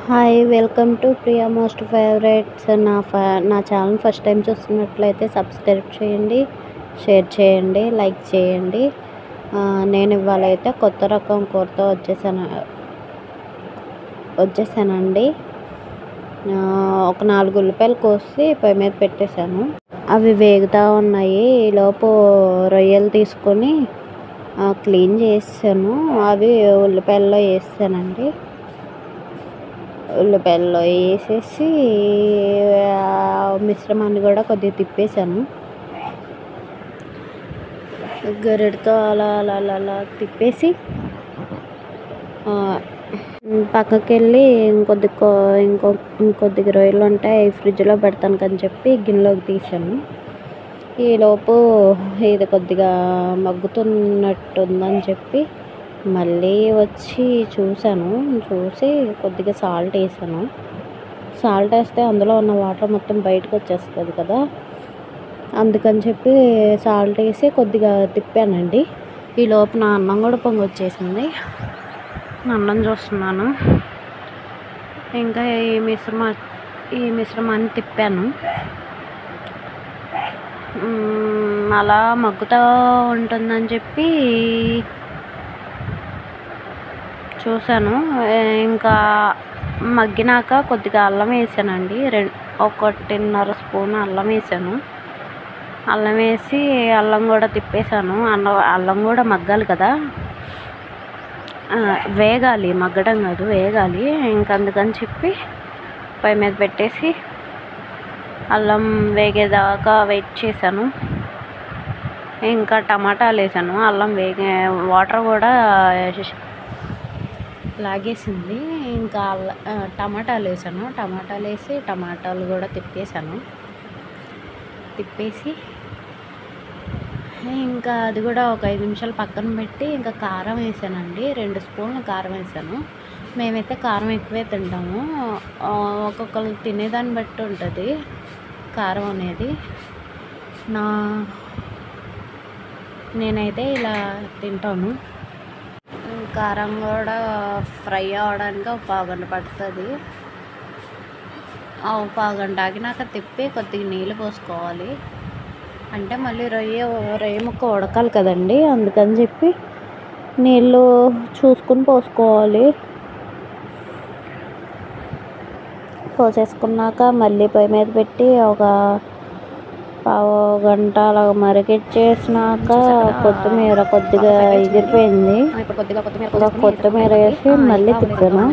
Hi welcome to Priya most favourites. నా channel first time చూస్తున్నట్లయితే subscribe చేయండి, షేర్ చేయండి, లైక్ చేయండి. నేను ఇవాళ అయితే కొత్త రకం కూరతో వచ్చేసానండి. ఒక 4 ఉల్లిపాయలు కోసి పొయ్యి మీద పెట్టేశాను. అవి వేగుతూ ఉన్నాయి. ఈలోపు రొయ్యలు తీసుకొని క్లీన్ చేసాను. అవి ఉల్లిపాయల్లో వేసానండి. ఉల్లిపాయల్లో వేసేసి మిశ్రమాన్ని కూడా కొద్దిగా తిప్పేశాను. గరిటతో అలా అలా అలా అలా తిప్పేసి పక్కకి వెళ్ళి ఇంకొద్దిగా రొయ్యలు ఉంటాయి, ఫ్రిడ్జ్లో పెడతాను అని చెప్పి గిన్నెలోకి తీసాను. ఈలోపు ఇది కొద్దిగా మగ్గుతున్నట్టుందని చెప్పి మళ్ళీ వచ్చి చూసి కొద్దిగా సాల్ట్ వేసాను. సాల్ట్ వేస్తే అందులో ఉన్న వాటర్ మొత్తం బయటకు వచ్చేస్తుంది కదా, అందుకని చెప్పి సాల్ట్ వేసి కొద్దిగా తిప్పానండి. ఈలోపు నా అన్నం కూడా పొంగొచ్చేసింది. అన్నం చూస్తున్నాను. ఇంకా ఈ మిశ్రమాన్ని తిప్పాను. అలా మగ్గుతూ ఉంటుందని చెప్పి చూశాను. ఇంకా మగ్గినాక కొద్దిగా అల్లం వేసానండి. 1.5 స్పూన్ అల్లం వేసాను. అల్లం వేసి అల్లం కూడా తిప్పేశాను. అల్లం కూడా మగ్గాలి కదా, వేగాలి, మగ్గడం కాదు, వేగాలి. ఇంకా అందుకని చెప్పి పొయ్యి మీద పెట్టేసి అల్లం వేగేదాకా వెయిట్ చేశాను. ఇంకా టమాటాలు వేసాను. అల్లం వాటర్ కూడా లాగేసింది. ఇంకా టమాటాలు వేసాను. టమాటాలు వేసి టమాటాలు కూడా తిప్పేసి ఇంకా అది కూడా ఒక 5 నిమిషాలు పక్కన పెట్టి ఇంకా కారం వేసానండి. 2 స్పూన్లు కారం వేసాను. మేమైతే కారం ఎక్కువే తింటాము. ఒక్కొక్కరు తినేదాన్ని బట్టి ఉంటుంది కారం అనేది. నేనైతే ఇలా తింటాను. కారం కూడా ఫ్రై అవ్వడానికి ఒక పావుగంట పడుతుంది. ఒక పావుగంట ఆగినాక తిప్పి కొద్దిగా నీళ్ళు పోసుకోవాలి. అంటే మళ్ళీ రొయ్య ముక్క ఉడకాలి కదండి, అందుకని చెప్పి నీళ్ళు చూసుకుని పోసుకోవాలి. పోసేసుకున్నాక మళ్ళీ పొయ్యి మీద పెట్టి ఒక పావుగంట అలా మరిగిచ్చేసినాక కొత్తిమీర కొద్దిగా ఎగిరిపోయింది. కొత్తిమీర వేసి మళ్ళీ తిప్పాను.